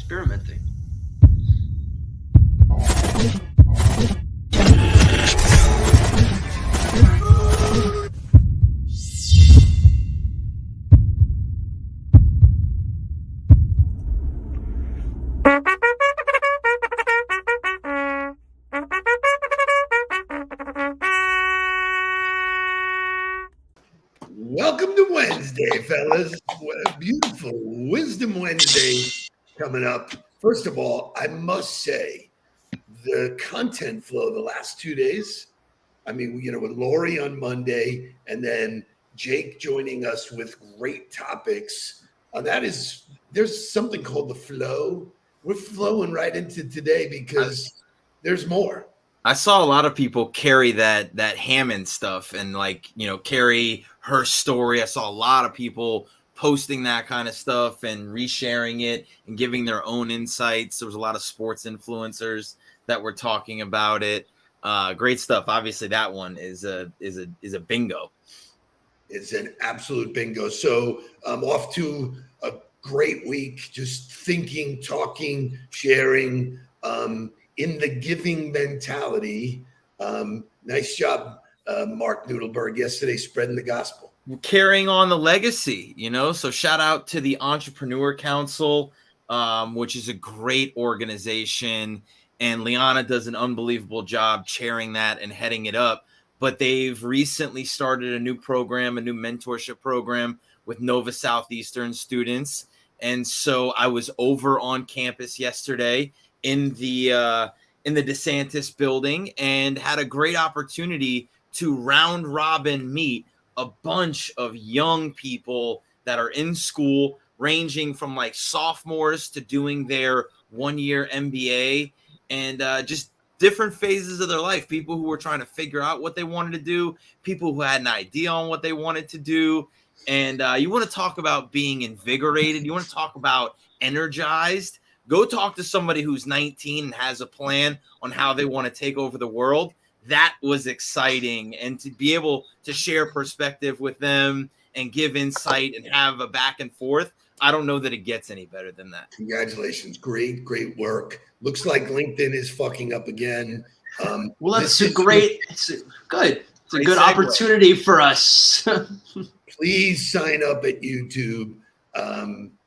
experimenting. Welcome to Wednesday, fellas. Beautiful Wisdom Wednesday coming up. First of all, I must say the content flow the last 2 days. I mean, with Lori on Monday and then Jake joining us with great topics. There's something called the flow. We're flowing right into today because there's more. I saw a lot of people carry that Hammond stuff and carry her story. I saw a lot of people posting that kind of stuff and resharing it and giving their own insights. There was a lot of sports influencers that were talking about it. Great stuff. Obviously, that one is a bingo. It's an absolute bingo. So I'm off to a great week, just thinking, talking, sharing, in the giving mentality. Nice job, Mark Nudelberg, yesterday spreading the gospel. Carrying on the legacy, so shout out to the Entrepreneur Council, which is a great organization. And Liana does an unbelievable job chairing that and heading it up. But they've recently started a new program, a new mentorship program with Nova Southeastern students. And so I was over on campus yesterday in the DeSantis building and had a great opportunity to round robin meet a bunch of young people that are in school, ranging from like sophomores to doing their 1-year MBA and just different phases of their life. People who were trying to figure out what they wanted to do, people who had an idea on what they wanted to do. And you want to talk about being invigorated, you want to talk about energized. Go talk to somebody who's 19 and has a plan on how they want to take over the world. That was exciting. And to be able to share perspective with them and give insight and have a back and forth, I don't know that it gets any better than that. Congratulations. Great work. Looks like LinkedIn is fucking up again. Well, it's a good segue. Opportunity for us. Please sign up at YouTube.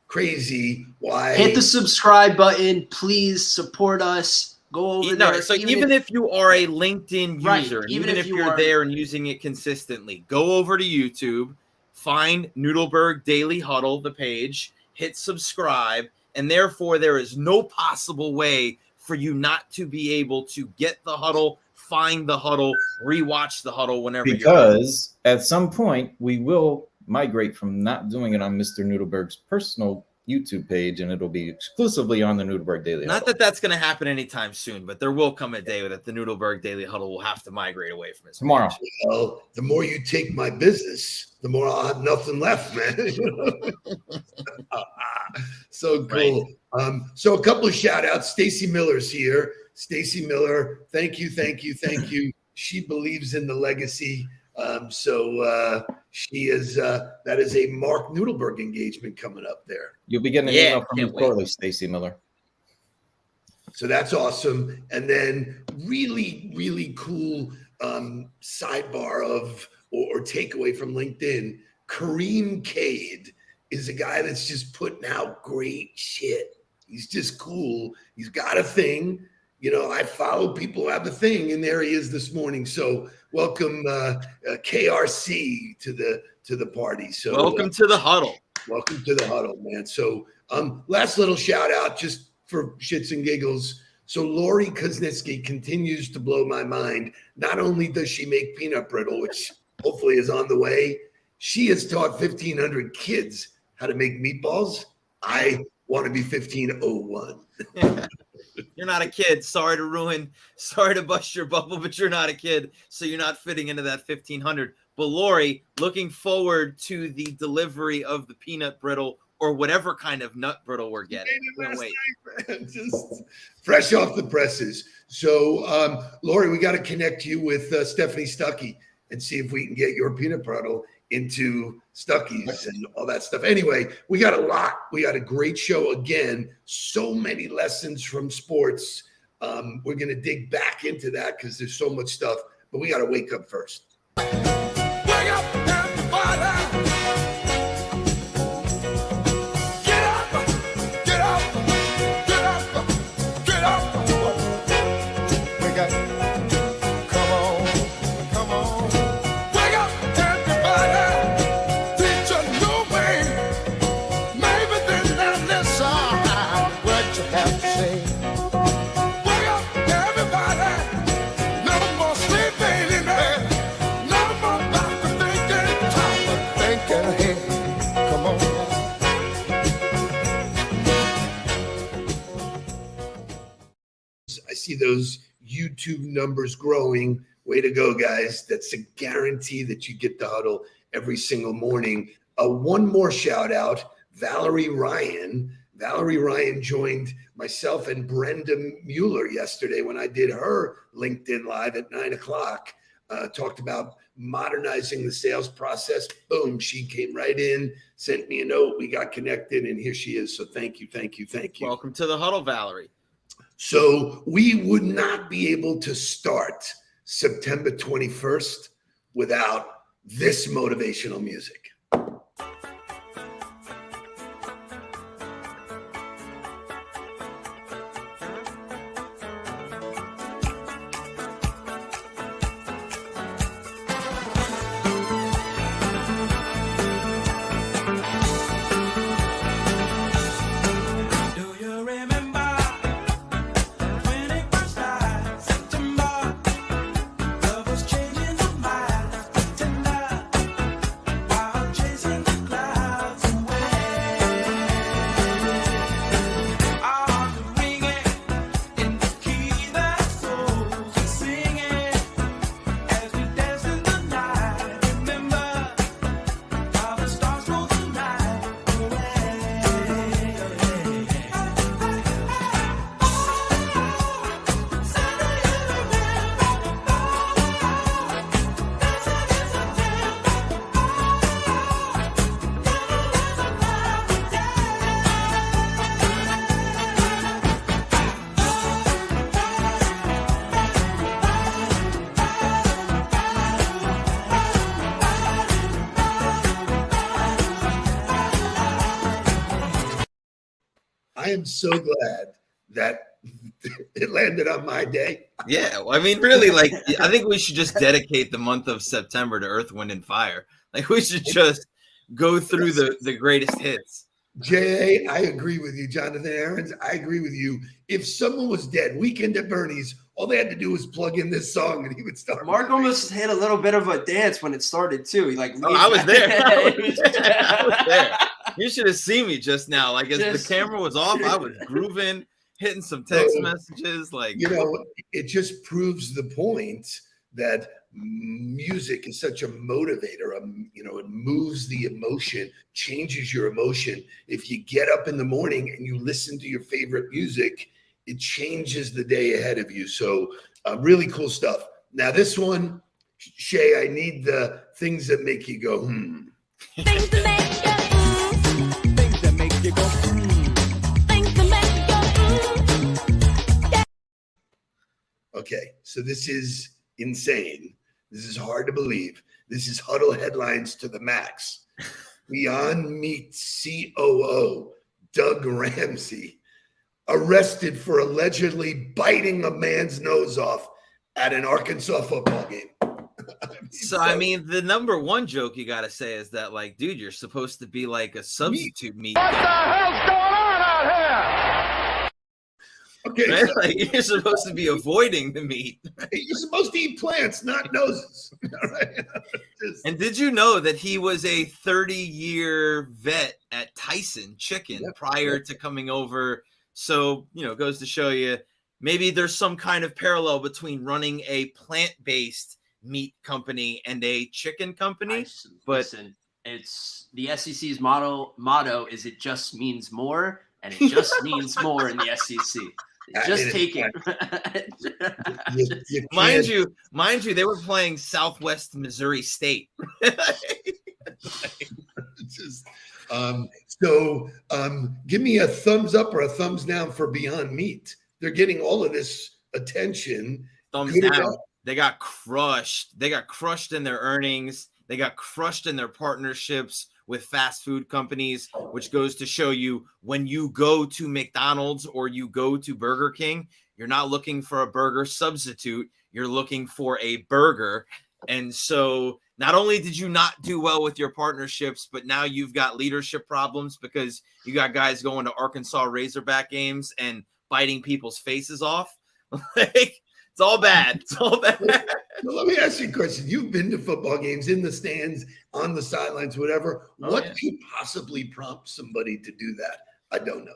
Crazy. Why? Hit the subscribe button. Please support us. Go over there. So even if you are a LinkedIn user, even if you're there and using it consistently, go over to YouTube, find Nudelberg Daily Huddle, the page, hit subscribe, and therefore there is no possible way for you not to be able to get the huddle, find the huddle, rewatch the huddle whenever you're ready. Because at some point we will migrate from not doing it on Mr. Nudelberg's personal YouTube page, and it'll be exclusively on the Nudelberg Daily Huddle. Not that that's going to happen anytime soon, but there will come a day that the Nudelberg Daily Huddle will have to migrate away from it tomorrow. Well, the more you take my business, the more I'll have nothing left, man. So cool. Right. So a couple of shout outs. Stacy Miller's here. Stacy Miller, thank you. She believes in the legacy. She is that is a Mark Nudelberg engagement coming up there. You'll be getting an email from me shortly, Stacy Miller. So that's awesome. And then really cool sidebar of or takeaway from LinkedIn. Kareem Cade is a guy that's just putting out great shit. He's just cool. He's got a thing. I follow people who have a thing, and there he is this morning. So welcome KRC to the party. So welcome to the huddle. Welcome to the huddle, man. So last little shout out just for shits and giggles. So Lori Kuznitsky continues to blow my mind. Not only does she make peanut brittle, which hopefully is on the way, she has taught 1,500 kids how to make meatballs. I want to be 1,501. You're not a kid. Sorry to bust your bubble, but you're not a kid. So you're not fitting into that 1,500. But Lori, looking forward to the delivery of the peanut brittle or whatever kind of nut brittle we're getting. Wait. Just fresh off the presses. So, Lori, we got to connect you with Stephanie Stuckey and see if we can get your peanut brittle into Stuckies and all that stuff. Anyway, we got a lot. We got a great show again. So many lessons from sports. We're going to dig back into that because there's so much stuff, but we got to wake up first. Wake up, everybody. Get up, get up, get up, get up. Wake up. Come on, come on. Wake up, everybody. Teach a new way. Maybe then they'll listen what you have to say. Wake up, everybody. No more sleeping in bed. No more about the thinking, time of thinking ahead. Come on. I see those YouTube numbers growing. Way to go, guys. That's a guarantee that you get the huddle every single morning. One more shout out, Valerie Ryan. Valerie Ryan joined myself and Brenda Mueller yesterday when I did her LinkedIn Live at 9 o'clock. Talked about modernizing the sales process. Boom, she came right in, sent me a note. We got connected, and here she is. So thank you, thank you, thank you. Welcome to the Huddle, Valerie. So we would not be able to start September 21st without this motivational music. Do you remember when it first started? September, love was changing the mind, tender, while chasing the clouds away. Our hearts are ringing in the key that souls are singing as we dance in the night. Remember how the stars roll the night away. I am so glad that it landed on my day. Yeah, well, I mean, really, like, I think we should just dedicate the month of September to Earth, Wind, and Fire. Like, we should just go through the greatest hits. J.A., I agree with you. Jonathan Aarons, I agree with you. If someone was dead, Weekend at Bernie's, all they had to do was plug in this song and he would start. Mark almost hit a little bit of a dance when it started too. He like Oh, I was there. I was there. You should have seen me just now. Like, as Just- the camera was off, I was grooving, hitting some text messages. Like, You know, it just proves the point that music is such a motivator. You know, it moves the emotion, changes your emotion. If you get up in the morning and you listen to your favorite music, it changes the day ahead of you. So really cool stuff. Now this one, Shay, I need the things that make you go, Things that make you Things that make you go, things that make you Okay, so this is insane. This is hard to believe. This is Huddle headlines to the max. Beyond Meat COO Doug Ramsey arrested for allegedly biting a man's nose off at an Arkansas football game. I mean, the number one joke you got to say is that, like, dude, you're supposed to be like a substitute meat. what the hell's going on out Okay, Right? so Like, you're supposed to be avoiding the meat. you're supposed to eat plants, not noses. All right? Just- And did you know that he was a 30-year vet at Tyson Chicken Yep, prior to coming over? So, you know, it goes to show you maybe there's some kind of parallel between running a plant-based meat company and a chicken company. But Listen, it's the SEC's motto is it just means more, and it just means more in the SEC. Just take it. you mind can't- you, they were playing Southwest Missouri State. It's just, give me a thumbs up or a thumbs down for Beyond Meat. They're getting all of this attention. Thumbs Good or down. bad? They got crushed. They got crushed in their earnings. They got crushed in their partnerships with fast food companies, which goes to show you when you go to McDonald's or you go to Burger King, you're not looking for a burger substitute. You're looking for a burger. And so not only did you not do well with your partnerships, but now you've got leadership problems because you got guys going to Arkansas Razorback games and biting people's faces off. Like, it's all bad. It's all bad. So let me ask you a question. You've been to football games in the stands, on the sidelines, whatever. What could possibly prompt somebody to do that? I don't know.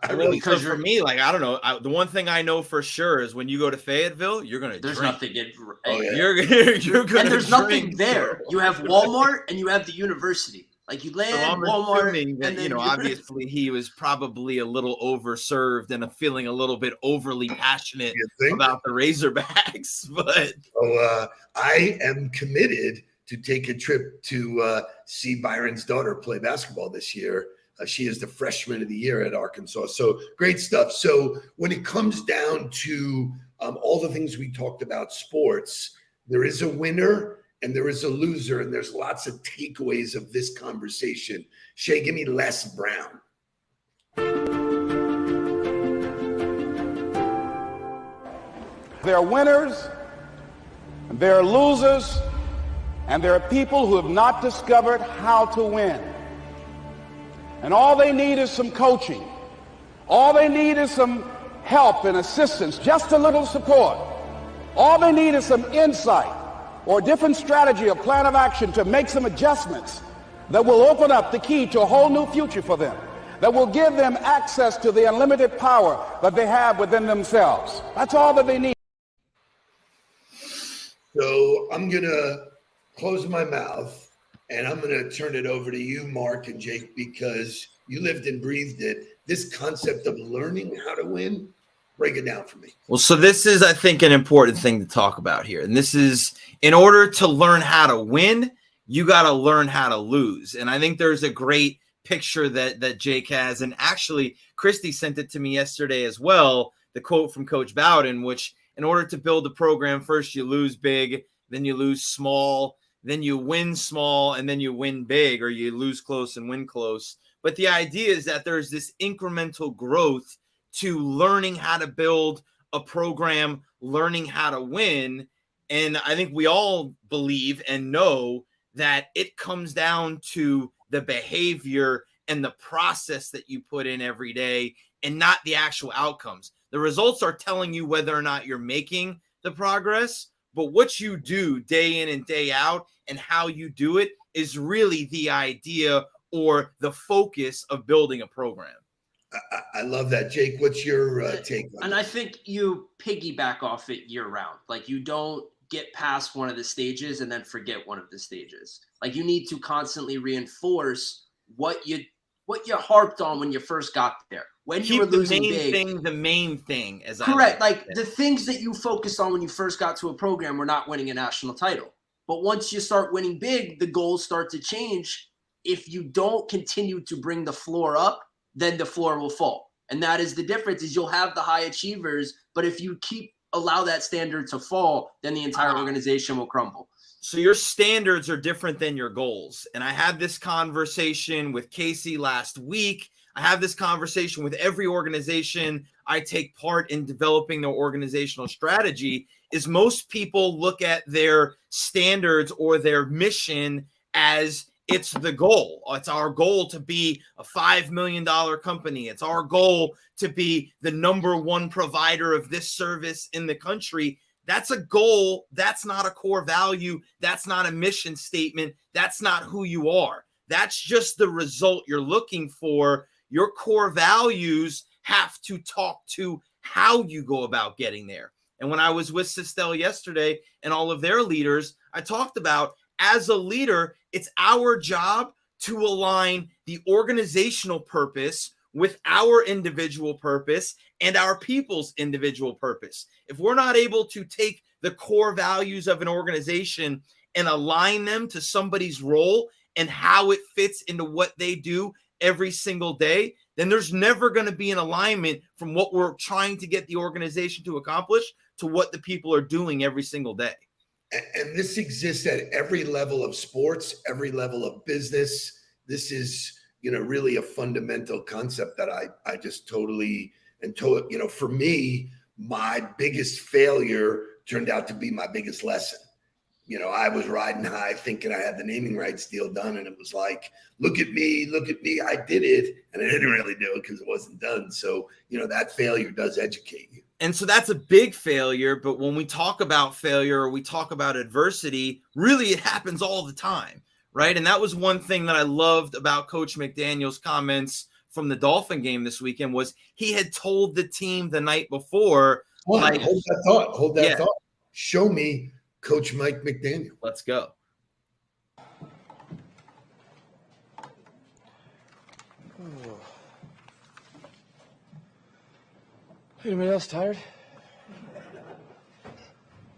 I really, because for me, like, I don't know. The one thing I know for sure is when you go to Fayetteville, you're gonna There's drink. nothing in. You're gonna And there's drink, nothing there. bro. You have Walmart and you have the university. Like you land So I'm Walmart, assuming that, and then you know, obviously he was probably a little overserved and feeling a little bit overly passionate you think? about the Razorbacks. But So I am committed to take a trip to see Byron's daughter play basketball this year. She is the freshman of the year at Arkansas. So great stuff. So when it comes down to all the things we talked about sports, there is a winner and there is a loser, and there's lots of takeaways of this conversation. Shay, give me Les Brown. There are winners, and there are losers, and there are people who have not discovered how to win. And all they need is some coaching. All they need is some help and assistance, just a little support. All they need is some insight or a different strategy or plan of action to make some adjustments that will open up the key to a whole new future for them, that will give them access to the unlimited power that they have within themselves. That's all that they need. So I'm going to close my mouth and I'm going to turn it over to you, Mark and Jake, because you lived and breathed it. This concept of learning how to win, break it down for me. well, so this is, I think, an important thing to talk about here. And this is, in order to learn how to win, you got to learn how to lose. And I think there's a great picture that Jake has. And actually, Christy sent it to me yesterday as well, the quote from Coach Bowden, which in order to build a program, first you lose big, then you lose small, then you win small, and then you win big, or you lose close and win close. But the idea is that there's this incremental growth to learning how to build a program, learning how to win. And I think we all believe and know that it comes down to the behavior and the process that you put in every day and not the actual outcomes. The results are telling you whether or not you're making the progress, but what you do day in and day out and how you do it is really the idea or the focus of building a program. I love that. Jake, what's your take on And that? I think you piggyback off it year round. Like you don't get past one of the stages and then forget one of the stages. Like you need to constantly reinforce what you harped on when you first got there. When you were Keep the losing main big, thing the main thing. As correct. I Like the things that you focused on when you first got to a program were not winning a national title. But once you start winning big, the goals start to change. If you don't continue to bring the floor up, then the floor will fall. And that is the difference, is you'll have the high achievers, but if you allow that standard to fall, then the entire organization will crumble. So your standards are different than your goals. And I had this conversation with Casey last week. I have this conversation with every organization I take part in developing their organizational strategy. Is most people look at their standards or their mission as it's the goal. It's our goal to be a $5 million company. It's our goal to be the #1 provider of this service in the country. That's a goal. That's not a core value. That's not a mission statement. That's not who you are. That's just the result you're looking for. Your core values have to talk to how you go about getting there. And when I was with Sistel yesterday and all of their leaders, I talked about, as a leader, it's our job to align the organizational purpose with our individual purpose and our people's individual purpose. If we're not able to take the core values of an organization and align them to somebody's role and how it fits into what they do every single day, then there's never going to be an alignment from what we're trying to get the organization to accomplish to what the people are doing every single day. And this exists at every level of sports, every level of business. This is, really a fundamental concept that I just totally, for me, my biggest failure turned out to be my biggest lesson. I was riding high thinking I had the naming rights deal done. And it was like, look at me. I did it. And I didn't really do it because it wasn't done. So, that failure does educate you. And so that's a big failure. But when we talk about failure or we talk about adversity, really it happens all the time, right? And that was one thing that I loved about Coach McDaniel's comments from the Dolphin game this weekend was he had told the team the night before. Hold that thought. Show me Coach Mike McDaniel. Let's go. Anybody else tired?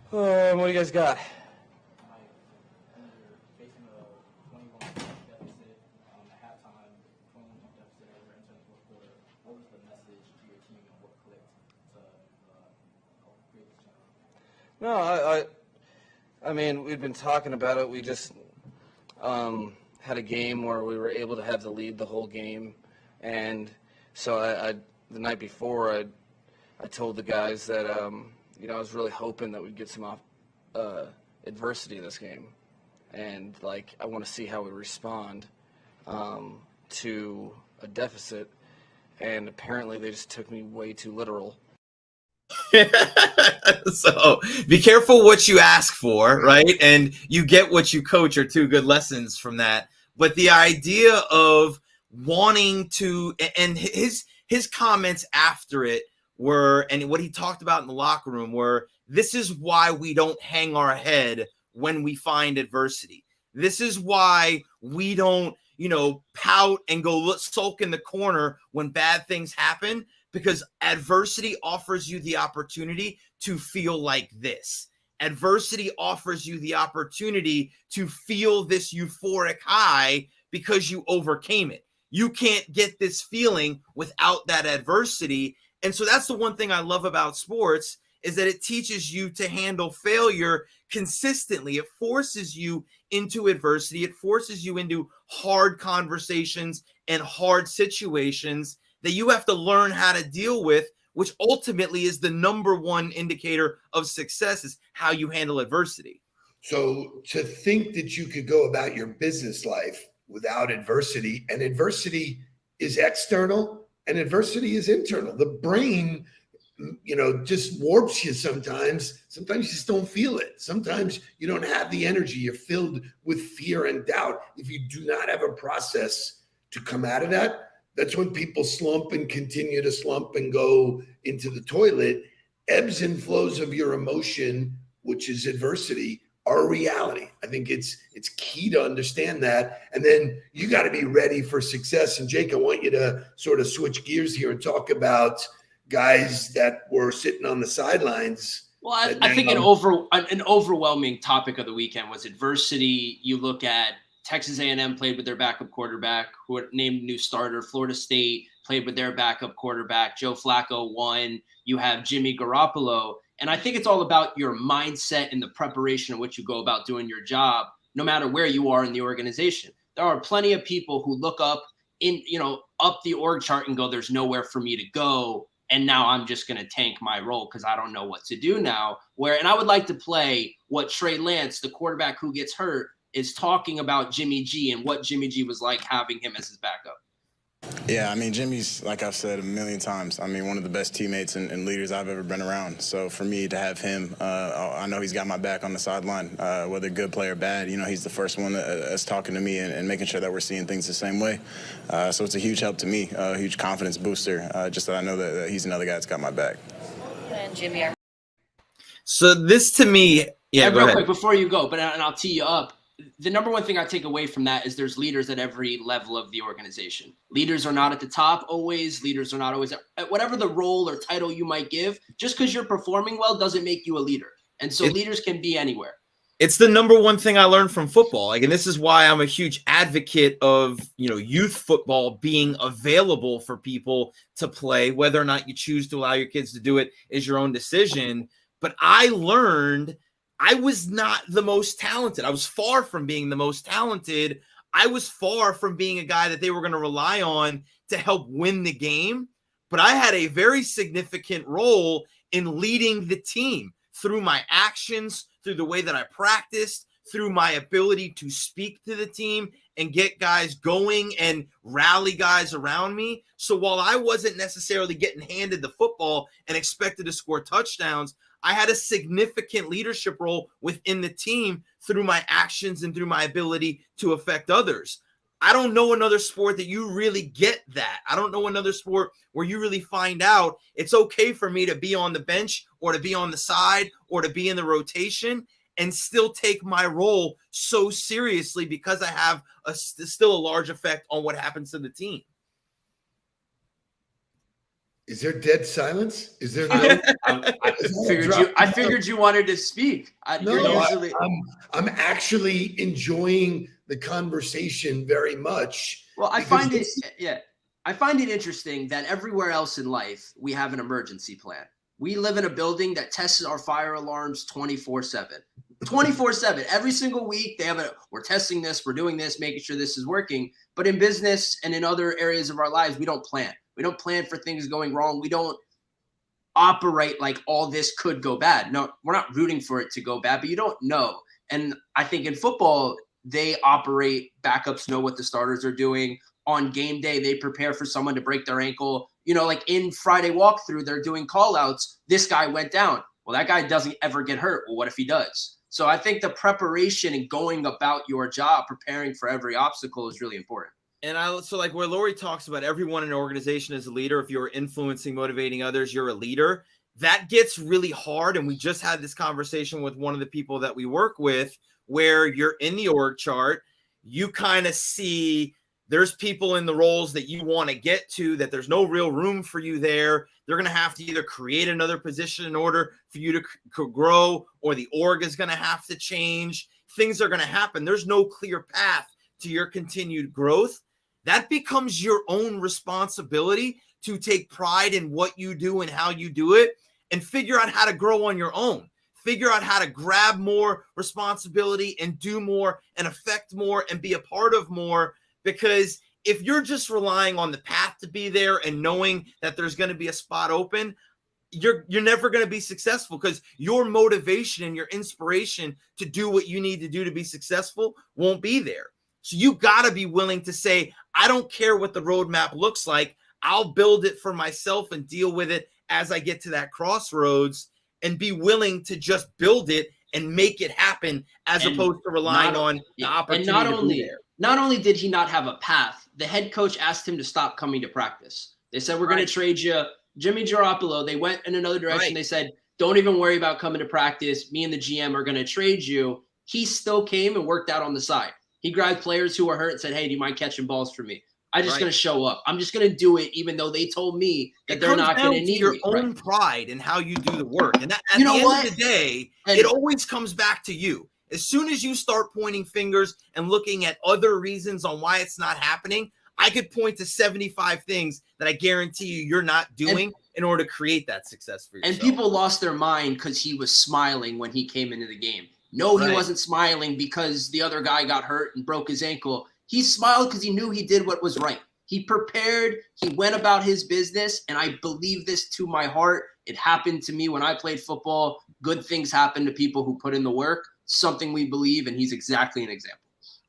What do you guys got? No, I mean, we've been talking about it. We just had a game where we were able to have the lead the whole game, and so the night before I told the guys that I was really hoping that we'd get some adversity in this game, and I want to see how we respond to a deficit, and apparently they just took me way too literal. So be careful what you ask for, right? And you get what you coach are two good lessons from that. But the idea of wanting to, and his comments after it were, and what he talked about in the locker room were, this is why we don't hang our head when we find adversity. This is why we don't, pout and go sulk in the corner when bad things happen, because adversity offers you the opportunity to feel like this. Adversity offers you the opportunity to feel this euphoric high because you overcame it. You can't get this feeling without that adversity. And so that's the one thing I love about sports is that it teaches you to handle failure consistently. It forces you into adversity. It forces you into hard conversations and hard situations that you have to learn how to deal with, which ultimately is the number one indicator of success, is how you handle adversity. So to think that you could go about your business life without adversity, and adversity is external and adversity is internal. The brain, just warps you sometimes. Sometimes you just don't feel it. Sometimes you don't have the energy. You're filled with fear and doubt. If you do not have a process to come out of that, that's when people slump and continue to slump and go into the toilet. Ebbs and flows of your emotion, which is adversity, are a reality. I think it's key to understand that. And then you got to be ready for success. And Jake, I want you to sort of switch gears here and talk about guys that were sitting on the sidelines. Well, I think an overwhelming topic of the weekend was adversity. You look at Texas A&M played with their backup quarterback, who named a new starter. Florida State played with their backup quarterback. Joe Flacco won. You have Jimmy Garoppolo. And I think it's all about your mindset and the preparation of what you go about doing your job, no matter where you are in the organization. There are plenty of people who look up the org chart and go, there's nowhere for me to go. And now I'm just going to tank my role because I don't know what to do now. And I would like to play what Trey Lance, the quarterback who gets hurt, is talking about Jimmy G and what Jimmy G was like having him as his backup. Yeah, I mean, Jimmy's, like I've said a million times, one of the best teammates and leaders I've ever been around. So for me to have him, I know he's got my back on the sideline, whether good play or bad. He's the first one that's talking to me and making sure that we're seeing things the same way. So it's a huge help to me, a huge confidence booster, just that I know that he's another guy that's got my back. And Jimmy. So this to me, yeah, real quick before you go, and I'll tee you up. The number one thing I take away from that is there's leaders at every level of the organization. Leaders are not at the top always. Leaders are not always at whatever the role or title you might give. Just because you're performing well doesn't make you a leader. And so leaders can be anywhere. It's the number one thing I learned from football. Like, and this is why I'm a huge advocate of, youth football being available for people to play. Whether or not you choose to allow your kids to do it is your own decision. But I learned I was not the most talented. I was far from being the most talented. I was far from being a guy that they were going to rely on to help win the game. But I had a very significant role in leading the team through my actions, through the way that I practiced, through my ability to speak to the team and get guys going and rally guys around me. So while I wasn't necessarily getting handed the football and expected to score touchdowns, I had a significant leadership role within the team through my actions and through my ability to affect others. I don't know another sport that you really get that. I don't know another sport where you really find out it's okay for me to be on the bench or to be on the side or to be in the rotation and still take my role so seriously because I have still a large effect on what happens to the team. Is there dead silence? Is there no? I figured you wanted to speak. I'm actually enjoying the conversation very much. Well, I find it interesting that everywhere else in life we have an emergency plan. We live in a building that tests our fire alarms 24/7. 24/7. Every single week we're testing this, we're doing this, making sure this is working. But in business and in other areas of our lives, we don't plan. We don't plan for things going wrong. We don't operate like all this could go bad. No, we're not rooting for it to go bad, but you don't know. And I think in football, they operate, backups know what the starters are doing. On game day, they prepare for someone to break their ankle. Like in Friday walkthrough, they're doing call outs. This guy went down. Well, that guy doesn't ever get hurt. Well, what if he does? So I think the preparation and going about your job, preparing for every obstacle is really important. And like where Lori talks about everyone in an organization is a leader. If you're influencing, motivating others, you're a leader. That gets really hard. And we just had this conversation with one of the people that we work with, where you're in the org chart, you kind of see there's people in the roles that you want to get to, that there's no real room for you there. They're going to have to either create another position in order for you to grow, or the org is going to have to change. Things are going to happen. There's no clear path to your continued growth. That becomes your own responsibility to take pride in what you do and how you do it, and figure out how to grow on your own. Figure out how to grab more responsibility and do more and affect more and be a part of more. Because if you're just relying on the path to be there and knowing that there's going to be a spot open, you're never going to be successful, because your motivation and your inspiration to do what you need to do to be successful won't be there. So you got to be willing to say, I don't care what the roadmap looks like. I'll build it for myself and deal with it as I get to that crossroads, and be willing to just build it and make it happen, as opposed to relying on the opportunity. And not only did he not have a path, the head coach asked him to stop coming to practice. They said, we're going to trade you. Jimmy Garoppolo, they went in another direction. Right. They said, don't even worry about coming to practice. Me and the GM are going to trade you. He still came and worked out on the side. He grabbed players who were hurt and said, hey, do you mind catching balls for me? I'm just going to show up. I'm just going to do it, even though they told me that they're not going to need your me. Own pride in how you do the work. And that, at the end of the day, it always comes back to you. As soon as you start pointing fingers and looking at other reasons on why it's not happening, I could point to 75 things that I guarantee you're not doing in order to create that success for yourself. And people lost their mind because he was smiling when he came into the game. No, he wasn't smiling because the other guy got hurt and broke his ankle. He smiled because he knew he did what was right. He prepared. He went about his business. And I believe this to my heart. It happened to me when I played football. Good things happen to people who put in the work. Something we believe. And he's exactly an example.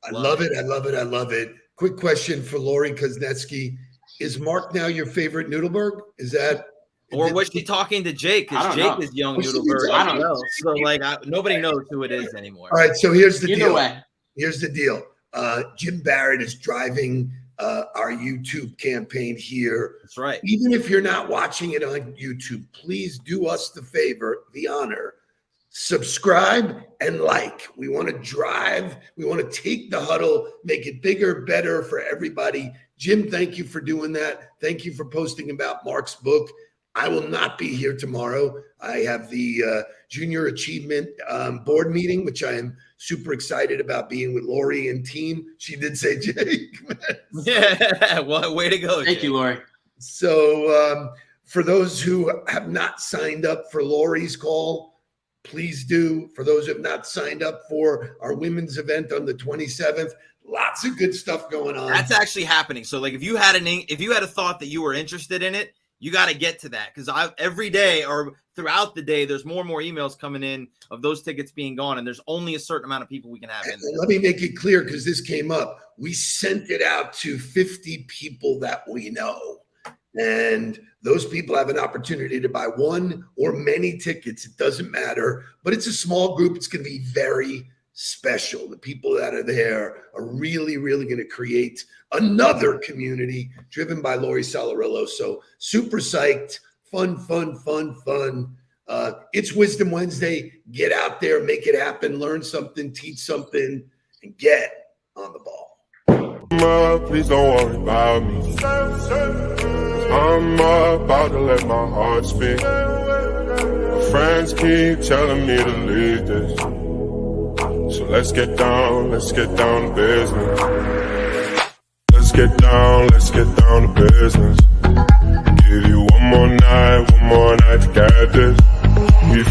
I love it. I love it. I love it. Quick question for Lori Kuznetsky. Is Mark now your favorite Nudelberg? Is that? Or was she talking to Jake? Because Jake is young Nudelberg. I don't know. So nobody knows who it is anymore. All right. So here's the deal. Either way. Here's the deal. Jim Barrett is driving our YouTube campaign here. That's right. Even if you're not watching it on YouTube, please do us the favor, the honor. Subscribe and like. We want to drive. We want to take the huddle, make it bigger, better for everybody. Jim, thank you for doing that. Thank you for posting about Mark's book. I will not be here tomorrow. I have the Junior Achievement board meeting, which I am super excited about being with Lori and team. She did say, Jake. Yeah, well, way to go. Thank you, Lori. So for those who have not signed up for Lori's call, please do. For those who have not signed up for our women's event on the 27th, lots of good stuff going on. That's actually happening. So like if you had a thought that you were interested in it, you got to get to that, because every day or throughout the day, there's more and more emails coming in of those tickets being gone, and there's only a certain amount of people we can have in there. Let me make it clear, because this came up. We sent it out to 50 people that we know, and those people have an opportunity to buy one or many tickets. It doesn't matter, but it's a small group. It's going to be very special. The people that are there are really, really going to create another community driven by Lori Salarillo. So super psyched, fun. It's Wisdom Wednesday. Get out there, make it happen, learn something, teach something, and get on the ball. Please don't worry about me. I'm about to let my heart speak. My friends keep telling me to leave this. So let's get down to business. Let's get down to business. Give you one more night to get this. We